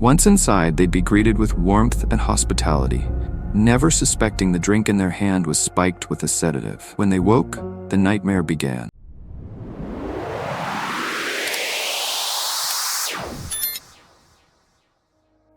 Once inside, they'd be greeted with warmth and hospitality, never suspecting the drink in their hand was spiked with a sedative. When they woke, the nightmare began.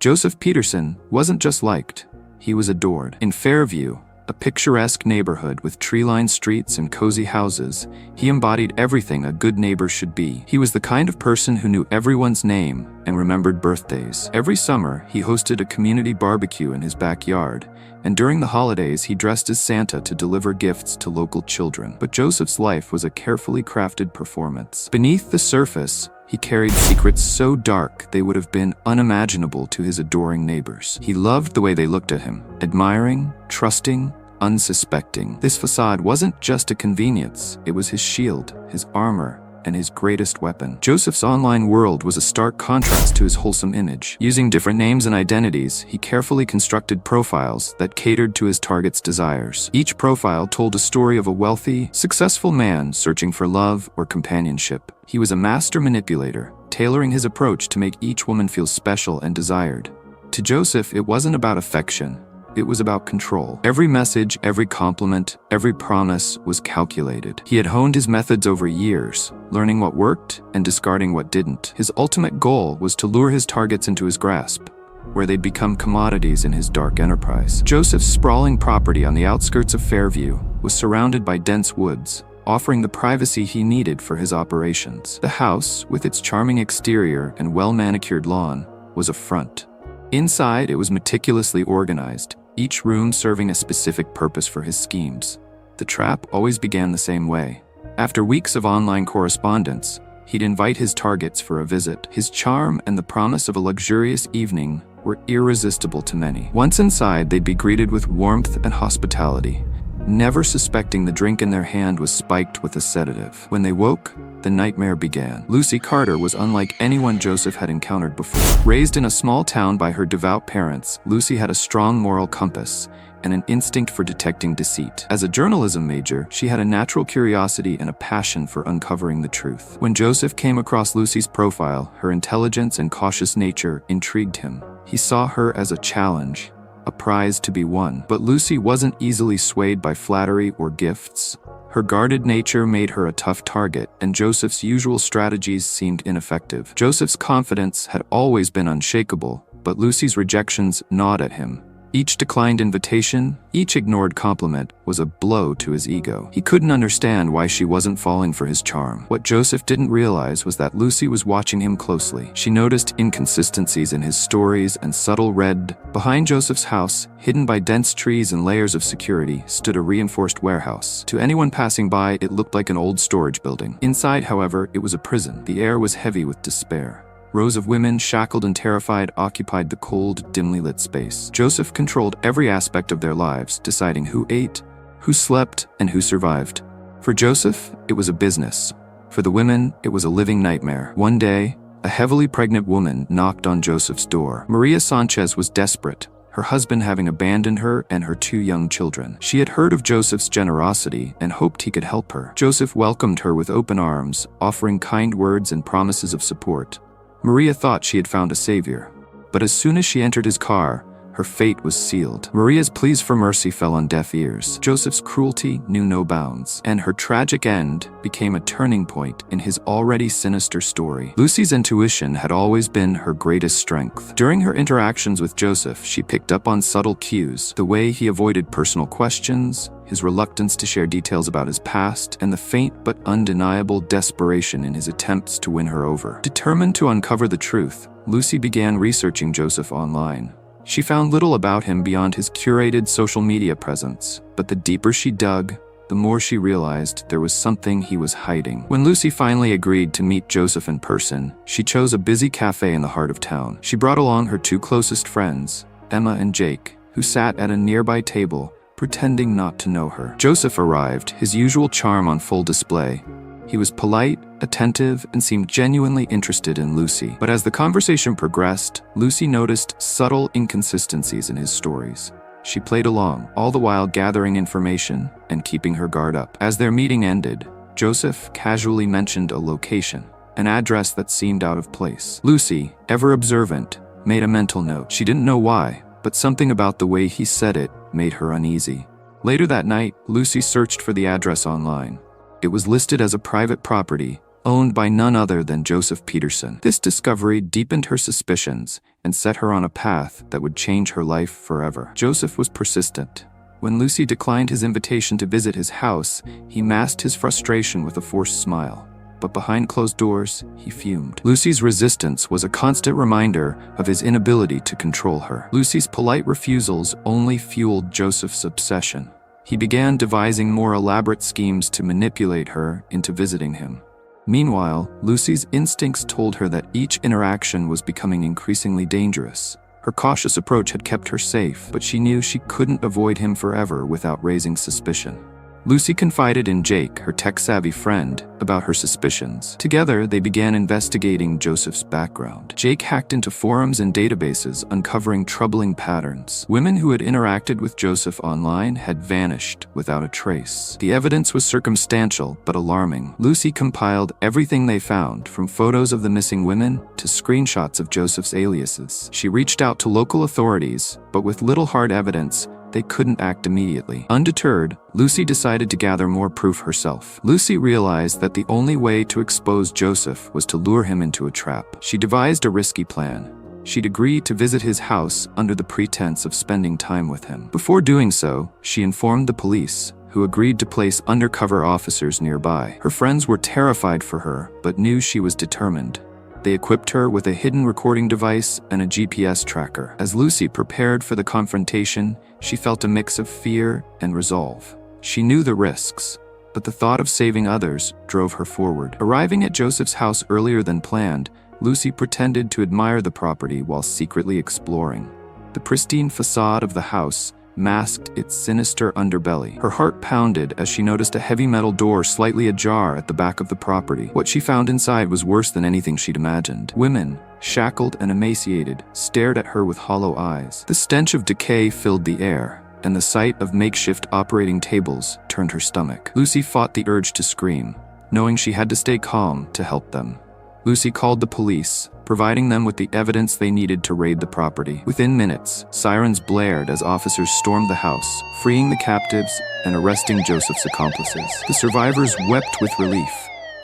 Joseph Peterson wasn't just liked, he was adored. In Fairview, a picturesque neighborhood with tree-lined streets and cozy houses, he embodied everything a good neighbor should be. He was the kind of person who knew everyone's name and remembered birthdays. Every summer, he hosted a community barbecue in his backyard, and during the holidays, he dressed as Santa to deliver gifts to local children. But Joseph's life was a carefully crafted performance. Beneath the surface, he carried secrets so dark they would have been unimaginable to his adoring neighbors. He loved the way they looked at him, admiring, trusting, unsuspecting. This facade wasn't just a convenience, it was his shield, his armor, and his greatest weapon. Joseph's online world was a stark contrast to his wholesome image. Using different names and identities, he carefully constructed profiles that catered to his target's desires. Each profile told a story of a wealthy, successful man searching for love or companionship. He was a master manipulator, tailoring his approach to make each woman feel special and desired. To Joseph, it wasn't about affection. It was about control. Every message, every compliment, every promise was calculated. He had honed his methods over years, learning what worked and discarding what didn't. His ultimate goal was to lure his targets into his grasp, where they'd become commodities in his dark enterprise. Joseph's sprawling property on the outskirts of Fairview was surrounded by dense woods, offering the privacy he needed for his operations. The house, with its charming exterior and well-manicured lawn, was a front. Inside, it was meticulously organized, each room serving a specific purpose for his schemes. The trap always began the same way. After weeks of online correspondence, he'd invite his targets for a visit. His charm and the promise of a luxurious evening were irresistible to many. Once inside, they'd be greeted with warmth and hospitality, never suspecting the drink in their hand was spiked with a sedative. When they woke, the nightmare began. Lucy Carter was unlike anyone Joseph had encountered before. Raised in a small town by her devout parents, Lucy had a strong moral compass and an instinct for detecting deceit. As a journalism major, she had a natural curiosity and a passion for uncovering the truth. When Joseph came across Lucy's profile, her intelligence and cautious nature intrigued him. He saw her as a challenge, a prize to be won. But Lucy wasn't easily swayed by flattery or gifts. Her guarded nature made her a tough target, and Joseph's usual strategies seemed ineffective. Joseph's confidence had always been unshakable, but Lucy's rejections gnawed at him. Each declined invitation, each ignored compliment was a blow to his ego. He couldn't understand why she wasn't falling for his charm. What Joseph didn't realize was that Lucy was watching him closely. She noticed inconsistencies in his stories and subtle red. Behind Joseph's house, hidden by dense trees and layers of security, stood a reinforced warehouse. To anyone passing by, it looked like an old storage building. Inside, however, it was a prison. The air was heavy with despair. Rows of women, shackled and terrified, occupied the cold, dimly lit space. Joseph controlled every aspect of their lives, deciding who ate, who slept, and who survived. For Joseph, it was a business. For the women, it was a living nightmare. One day, a heavily pregnant woman knocked on Joseph's door. Maria Sanchez was desperate, her husband having abandoned her and her 2 young children. She had heard of Joseph's generosity and hoped he could help her. Joseph welcomed her with open arms, offering kind words and promises of support. Maria thought she had found a savior, but as soon as she entered his car, her fate was sealed. Maria's pleas for mercy fell on deaf ears. Joseph's cruelty knew no bounds, and her tragic end became a turning point in his already sinister story. Lucy's intuition had always been her greatest strength. During her interactions with Joseph, she picked up on subtle cues, the way he avoided personal questions, his reluctance to share details about his past, and the faint but undeniable desperation in his attempts to win her over. Determined to uncover the truth, Lucy began researching Joseph online. She found little about him beyond his curated social media presence, but the deeper she dug, the more she realized there was something he was hiding. When Lucy finally agreed to meet Joseph in person, she chose a busy cafe in the heart of town. She brought along her 2 closest friends, Emma and Jake, who sat at a nearby table, pretending not to know her. Joseph arrived, his usual charm on full display. He was polite, attentive, and seemed genuinely interested in Lucy. But as the conversation progressed, Lucy noticed subtle inconsistencies in his stories. She played along, all the while gathering information and keeping her guard up. As their meeting ended, Joseph casually mentioned a location, an address that seemed out of place. Lucy, ever observant, made a mental note. She didn't know why, but something about the way he said it made her uneasy. Later that night, Lucy searched for the address online. It was listed as a private property, owned by none other than Joseph Peterson. This discovery deepened her suspicions and set her on a path that would change her life forever. Joseph was persistent. When Lucy declined his invitation to visit his house, he masked his frustration with a forced smile. But behind closed doors, he fumed. Lucy's resistance was a constant reminder of his inability to control her. Lucy's polite refusals only fueled Joseph's obsession. He began devising more elaborate schemes to manipulate her into visiting him. Meanwhile, Lucy's instincts told her that each interaction was becoming increasingly dangerous. Her cautious approach had kept her safe, but she knew she couldn't avoid him forever without raising suspicion. Lucy confided in Jake, her tech-savvy friend, about her suspicions. Together, they began investigating Joseph's background. Jake hacked into forums and databases, uncovering troubling patterns. Women who had interacted with Joseph online had vanished without a trace. The evidence was circumstantial but alarming. Lucy compiled everything they found, from photos of the missing women to screenshots of Joseph's aliases. She reached out to local authorities, but with little hard evidence, they couldn't act immediately. Undeterred, Lucy decided to gather more proof herself. Lucy realized that the only way to expose Joseph was to lure him into a trap. She devised a risky plan. She'd agree to visit his house under the pretense of spending time with him. Before doing so, she informed the police, who agreed to place undercover officers nearby. Her friends were terrified for her, but knew she was determined. They equipped her with a hidden recording device and a GPS tracker. As Lucy prepared for the confrontation, she felt a mix of fear and resolve. She knew the risks, but the thought of saving others drove her forward. Arriving at Joseph's house earlier than planned, Lucy pretended to admire the property while secretly exploring. The pristine facade of the house masked its sinister underbelly. Her heart pounded as she noticed a heavy metal door slightly ajar at the back of the property. What she found inside was worse than anything she'd imagined. Women, shackled and emaciated, stared at her with hollow eyes. The stench of decay filled the air, and the sight of makeshift operating tables turned her stomach. Lucy fought the urge to scream, knowing she had to stay calm to help them. Lucy called the police, providing them with the evidence they needed to raid the property. Within minutes, sirens blared as officers stormed the house, freeing the captives and arresting Joseph's accomplices. The survivors wept with relief,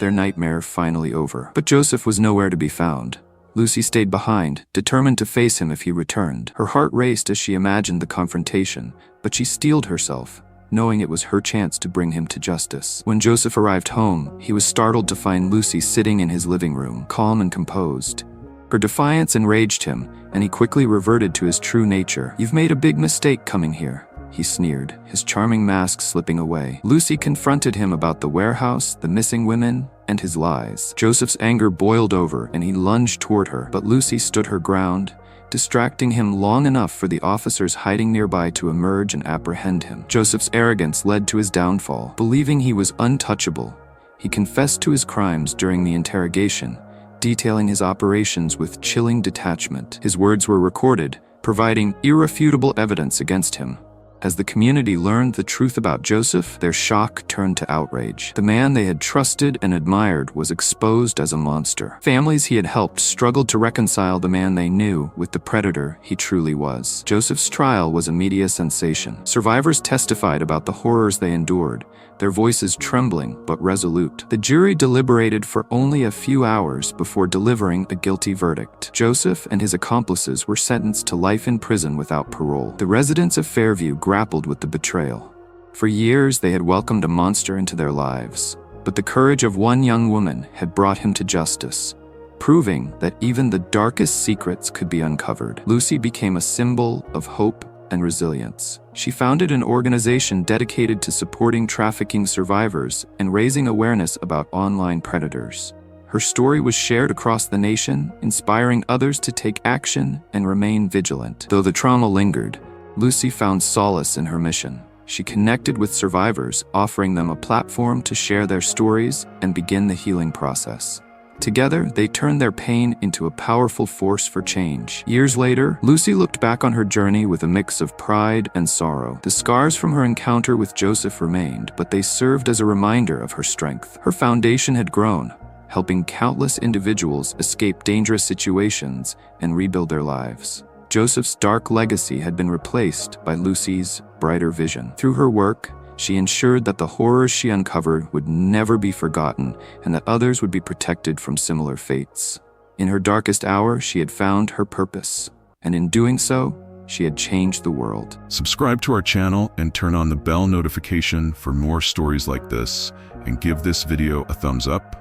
their nightmare finally over. But Joseph was nowhere to be found. Lucy stayed behind, determined to face him if he returned. Her heart raced as she imagined the confrontation, but she steeled herself, knowing it was her chance to bring him to justice. When Joseph arrived home, he was startled to find Lucy sitting in his living room, calm and composed. Her defiance enraged him, and he quickly reverted to his true nature. "You've made a big mistake coming here," he sneered, his charming mask slipping away. Lucy confronted him about the warehouse, the missing women, and his lies. Joseph's anger boiled over, and he lunged toward her, but Lucy stood her ground, distracting him long enough for the officers hiding nearby to emerge and apprehend him. Joseph's arrogance led to his downfall. Believing he was untouchable, he confessed to his crimes during the interrogation, detailing his operations with chilling detachment. His words were recorded, providing irrefutable evidence against him. As the community learned the truth about Joseph, their shock turned to outrage. The man they had trusted and admired was exposed as a monster. Families he had helped struggled to reconcile the man they knew with the predator he truly was. Joseph's trial was a media sensation. Survivors testified about the horrors they endured, their voices trembling but resolute. The jury deliberated for only a few hours before delivering a guilty verdict. Joseph and his accomplices were sentenced to life in prison without parole. The residents of Fairview grappled with the betrayal. For years, they had welcomed a monster into their lives, but the courage of one young woman had brought him to justice, proving that even the darkest secrets could be uncovered. Lucy became a symbol of hope and resilience. She founded an organization dedicated to supporting trafficking survivors and raising awareness about online predators. Her story was shared across the nation, inspiring others to take action and remain vigilant. Though the trauma lingered, Lucy found solace in her mission. She connected with survivors, offering them a platform to share their stories and begin the healing process. Together, they turned their pain into a powerful force for change. Years later, Lucy looked back on her journey with a mix of pride and sorrow. The scars from her encounter with Joseph remained, but they served as a reminder of her strength. Her foundation had grown, helping countless individuals escape dangerous situations and rebuild their lives. Joseph's dark legacy had been replaced by Lucy's brighter vision. Through her work, she ensured that the horrors she uncovered would never be forgotten and that others would be protected from similar fates. In her darkest hour, she had found her purpose, and in doing so, she had changed the world. Subscribe to our channel and turn on the bell notification for more stories like this, and give this video a thumbs up.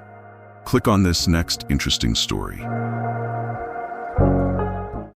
Click on this next interesting story.